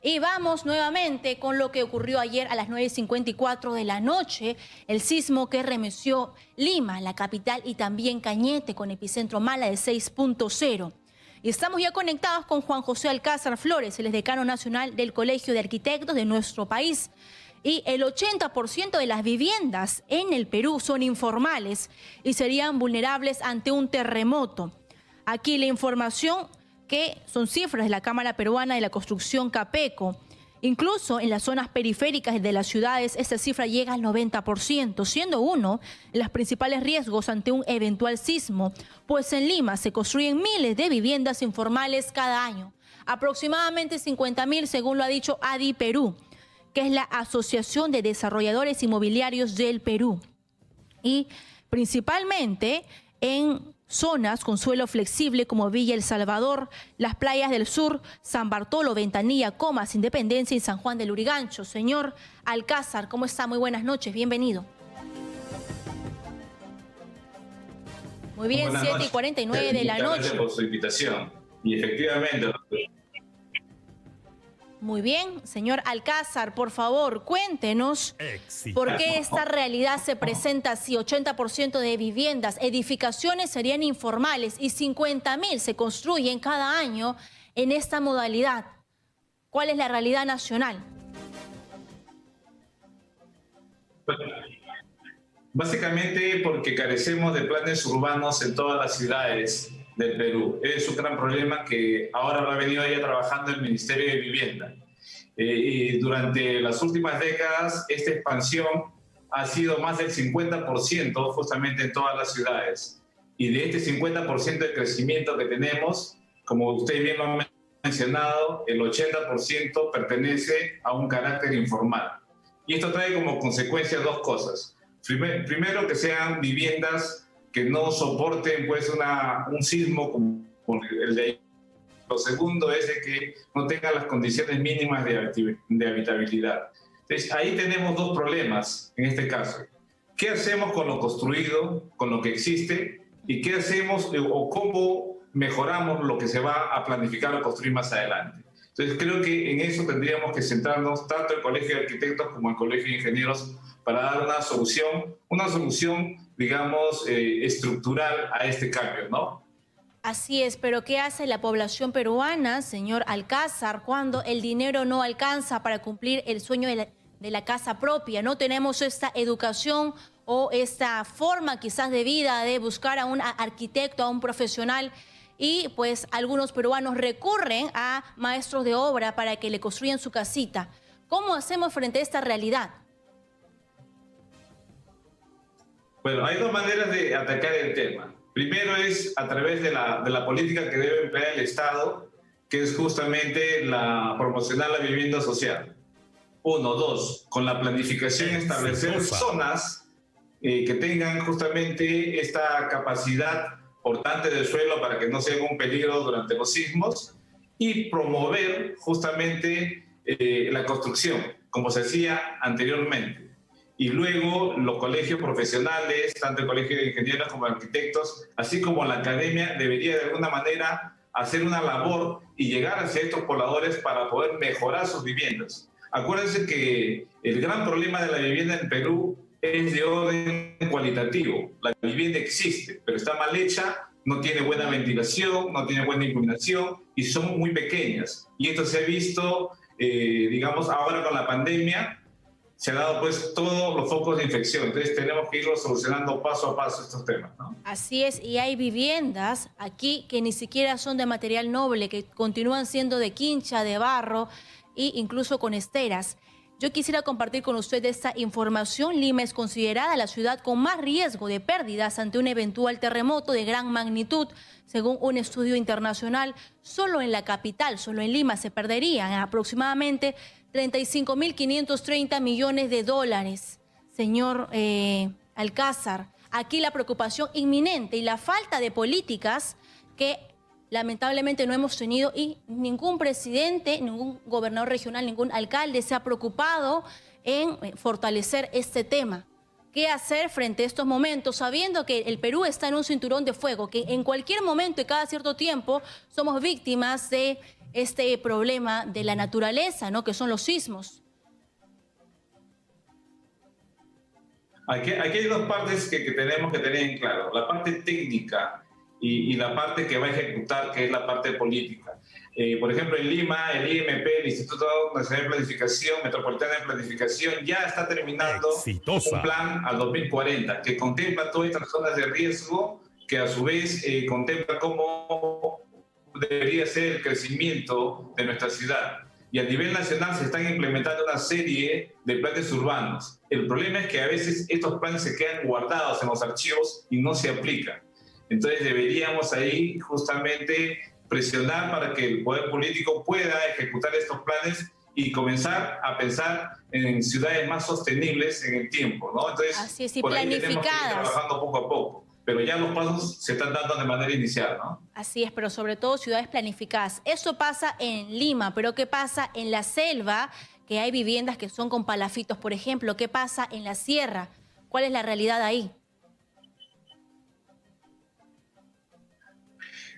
Y vamos nuevamente con lo que ocurrió ayer a las 9:54 de la noche, el sismo que remeció Lima, la capital, y también Cañete, con epicentro Mala de 6.0. Y estamos ya conectados con Juan José Alcázar Flores, el decano nacional del Colegio de Arquitectos de nuestro país. Y el 80% de las viviendas en el Perú son informales y serían vulnerables ante un terremoto. Aquí la información que son cifras de la Cámara Peruana de la Construcción Capeco. Incluso en las zonas periféricas de las ciudades, esta cifra llega al 90%, siendo uno de los principales riesgos ante un eventual sismo, pues en Lima se construyen miles de viviendas informales cada año, aproximadamente 50.000 según lo ha dicho ADI Perú, que es la Asociación de Desarrolladores Inmobiliarios del Perú. Y principalmente en zonas con suelo flexible como Villa El Salvador, las playas del sur, San Bartolo, Ventanilla, Comas, Independencia y San Juan del Lurigancho. Señor Alcázar, ¿cómo está? Muy buenas noches, bienvenido. Muy bien, 7:49 de la noche. Gracias por su invitación. Y efectivamente... Muy bien, señor Alcázar, por favor, cuéntenos por qué esta realidad se presenta así. 80% de viviendas, edificaciones serían informales y 50.000 se construyen cada año en esta modalidad. ¿Cuál es la realidad nacional? Básicamente porque carecemos de planes urbanos en todas las ciudades del Perú. Es un gran problema que ahora lo ha venido ya trabajando el Ministerio de Vivienda. Y durante las últimas décadas, esta expansión ha sido más del 50% justamente en todas las ciudades. Y de este 50% de crecimiento que tenemos, como usted bien lo ha mencionado, el 80% pertenece a un carácter informal. Y esto trae como consecuencia dos cosas. Primero, que sean viviendas que no soporten pues, un sismo como el de ahí. Lo segundo es de que no tengan las condiciones mínimas de habitabilidad. Entonces, ahí tenemos dos problemas en este caso. ¿Qué hacemos con lo construido, con lo que existe? ¿Y qué hacemos o cómo mejoramos lo que se va a planificar o construir más adelante? Entonces, creo que en eso tendríamos que centrarnos tanto el Colegio de Arquitectos como el Colegio de Ingenieros para dar una solución, digamos, estructural a este cambio, ¿no? Así es, pero ¿qué hace la población peruana, señor Alcázar, cuando el dinero no alcanza para cumplir el sueño de la casa propia? No tenemos esta educación o esta forma quizás de vida de buscar a un arquitecto, a un profesional, y pues algunos peruanos recurren a maestros de obra para que le construyan su casita. ¿Cómo hacemos frente a esta realidad? Bueno, hay dos maneras de atacar el tema. Primero es a través de la política que debe emplear el Estado, que es justamente promocionar la vivienda social. Uno, dos, con la planificación establecer zonas que tengan justamente esta capacidad portante del suelo para que no sea un peligro durante los sismos y promover justamente la construcción, como se hacía anteriormente. Y luego los colegios profesionales, tanto el Colegio de Ingenieros como de Arquitectos, así como la academia, debería de alguna manera hacer una labor y llegar hacia estos pobladores para poder mejorar sus viviendas. Acuérdense que el gran problema de la vivienda en Perú es de orden cualitativo. La vivienda existe, pero está mal hecha, no tiene buena ventilación, no tiene buena iluminación y son muy pequeñas. Y esto se ha visto, digamos, ahora con la pandemia, se han dado pues todos los focos de infección. Entonces tenemos que irlo solucionando paso a paso estos temas, ¿no? Así es, y hay viviendas aquí que ni siquiera son de material noble, que continúan siendo de quincha, de barro e incluso con esteras. Yo quisiera compartir con usted esta información. Lima es considerada la ciudad con más riesgo de pérdidas ante un eventual terremoto de gran magnitud. Según un estudio internacional, solo en la capital, solo en Lima, se perderían aproximadamente 35.530 millones de dólares. Señor Alcázar, aquí la preocupación inminente y la falta de políticas que lamentablemente no hemos tenido, y ningún presidente, ningún gobernador regional, ningún alcalde se ha preocupado en fortalecer este tema. ¿Qué hacer frente a estos momentos, sabiendo que el Perú está en un cinturón de fuego, que en cualquier momento y cada cierto tiempo somos víctimas de este problema de la naturaleza, ¿no? Que son los sismos. Aquí hay dos partes que tenemos que tener en claro. La parte técnica y la parte que va a ejecutar, que es la parte política. Por ejemplo, en Lima, el IMP, el Instituto Nacional de Planificación, Metropolitana de Planificación, ya está terminando un plan al 2040 que contempla todas estas zonas de riesgo, que a su vez contempla cómo debería ser el crecimiento de nuestra ciudad. Y a nivel nacional se están implementando una serie de planes urbanos. El problema es que a veces estos planes se quedan guardados en los archivos y no se aplican. Entonces deberíamos ahí justamente presionar para que el poder político pueda ejecutar estos planes y comenzar a pensar en ciudades más sostenibles en el tiempo, ¿no? Entonces, así es, y por ahí planificadas. tenemos que ir trabajando poco a poco, pero ya los pasos se están dando de manera inicial, ¿no? Así es, pero sobre todo ciudades planificadas. Eso pasa en Lima, pero ¿qué pasa en la selva? Que hay viviendas que son con palafitos, por ejemplo. ¿Qué pasa en la sierra? ¿Cuál es la realidad ahí?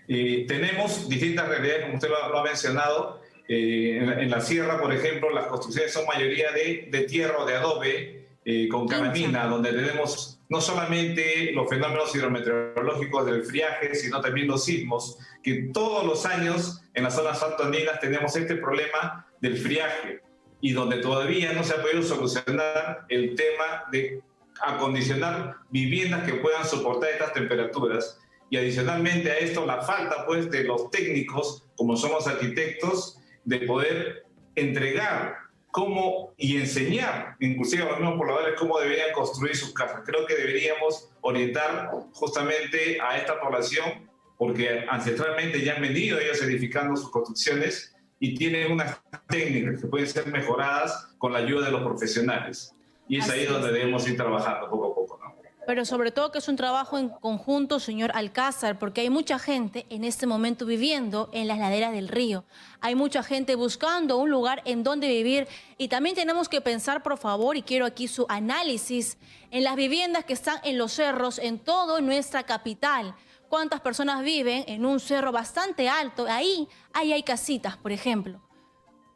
Tenemos distintas realidades, como usted lo ha mencionado. En la sierra, por ejemplo, las construcciones son mayoría de tierra o de adobe, con calamina, donde tenemos no solamente los fenómenos hidrometeorológicos del friaje, sino también los sismos, que todos los años en las zonas altoandinas tenemos este problema del friaje, y donde todavía no se ha podido solucionar el tema de acondicionar viviendas que puedan soportar estas temperaturas. Y adicionalmente a esto, la falta pues de los técnicos, como somos arquitectos, de poder entregar cómo y enseñar, inclusive a los mismos pobladores, cómo deberían construir sus casas. Creo que deberíamos orientar justamente a esta población, porque ancestralmente ya han venido ellos edificando sus construcciones y tienen unas técnicas que pueden ser mejoradas con la ayuda de los profesionales. Y es ahí donde debemos ir trabajando poco a poco, ¿no? Pero sobre todo que es un trabajo en conjunto, señor Alcázar, porque hay mucha gente en este momento viviendo en las laderas del río. Hay mucha gente buscando un lugar en donde vivir y también tenemos que pensar, por favor, y quiero aquí su análisis, en las viviendas que están en los cerros, en toda nuestra capital. ¿Cuántas personas viven en un cerro bastante alto? Ahí hay casitas, por ejemplo,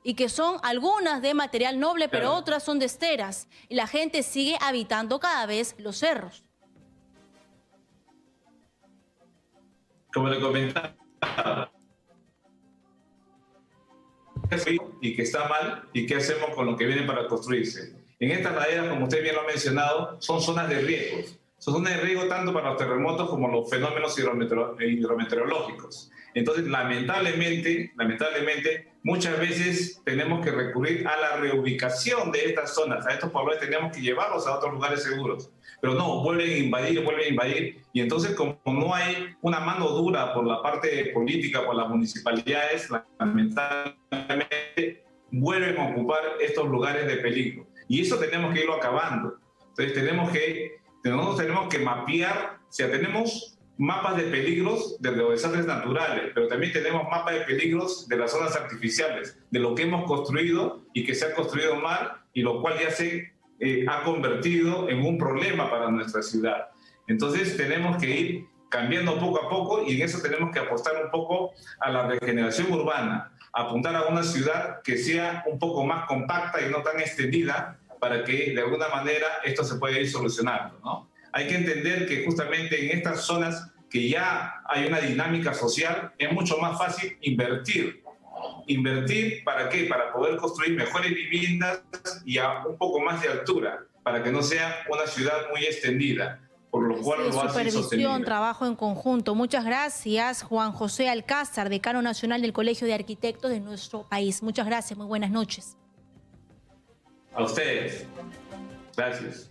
y que son algunas de material noble, pero otras son de esteras. Y la gente sigue habitando cada vez los cerros. Como le comentaba, y que está mal, y qué hacemos con lo que viene para construirse. En estas laderas, como usted bien lo ha mencionado, son zonas de riesgo. Son zonas de riesgo tanto para los terremotos como los fenómenos hidrometeorológicos. Entonces, lamentablemente, muchas veces tenemos que recurrir a la reubicación de estas zonas. A estos pobladores tenemos que llevarlos a otros lugares seguros. Pero no, vuelven a invadir. Y entonces, como no hay una mano dura por la parte política, por las municipalidades, lamentablemente vuelven a ocupar estos lugares de peligro. Y eso tenemos que irlo acabando. Entonces, nosotros tenemos que mapear, o sea, tenemos mapas de peligros de los desastres naturales, pero también tenemos mapas de peligros de las zonas artificiales, de lo que hemos construido y que se ha construido mal y lo cual ya se ha convertido en un problema para nuestra ciudad. Entonces tenemos que ir cambiando poco a poco y en eso tenemos que apostar un poco a la regeneración urbana, apuntar a una ciudad que sea un poco más compacta y no tan extendida para que de alguna manera esto se pueda ir solucionando, ¿no? Hay que entender que justamente en estas zonas que ya hay una dinámica social, es mucho más fácil invertir. ¿Invertir para qué? Para poder construir mejores viviendas y a un poco más de altura, para que no sea una ciudad muy extendida, por lo cual lo hace supervisión, sostenible. trabajo en conjunto. Muchas gracias, Juan José Alcázar, decano nacional del Colegio de Arquitectos de nuestro país. Muchas gracias, muy buenas noches. A ustedes. Gracias.